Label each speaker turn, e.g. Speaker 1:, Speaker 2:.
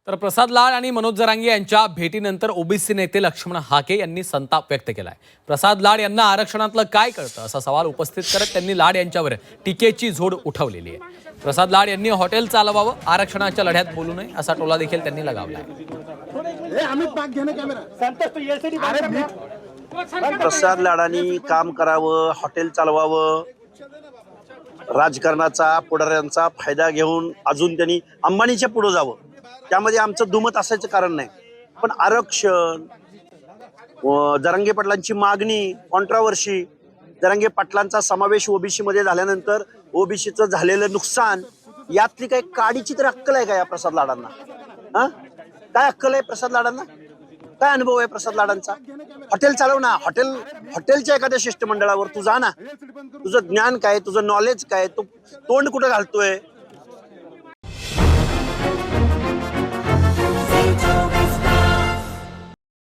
Speaker 1: तर प्रसाद लाड आणि मनोज जरांगे यांच्या भेटीनंतर ओबीसी नेते लक्ष्मण हाके यांनी संताप व्यक्त केलाय. प्रसाद लाड यांना आरक्षणातलं काय कळतं असा सवाल उपस्थित करत त्यांनी लाड यांच्यावर टीकेची झोड उठवलेली आहे. प्रसाद लाड यांनी हॉटेल चालवावं, आरक्षणाच्या लढ्यात बोलू नये असा टोला देखील त्यांनी लगावलाय.
Speaker 2: प्रसाद लाडांनी काम करावं, हॉटेल चालवावं, राजकारणाचा पुढाऱ्यांचा फायदा घेऊन अजून त्यांनी अंबानीच्या पुढे जावं, त्यामध्ये आमचं दुमत असायचं कारण नाही. पण आरक्षण, जरांगे पाटलांची मागणी, कॉन्ट्रावर्सी, जरांगे पाटलांचा समावेश ओबीसी मध्ये झाल्यानंतर ओबीसीचं झालेलं नुकसान, यातली काही काडीची तर अक्कल आहे का या प्रसाद लाडांना? हा, काय अक्कल आहे प्रसाद लाडांना? काय अनुभव आहे प्रसाद लाडांचा? हॉटेल चालव ना, हॉटेलच्या एखाद्या शिष्टमंडळावर तू जा ना. तुझं ज्ञान काय, तुझं नॉलेज काय, तू तोंड कुठं घालतोय?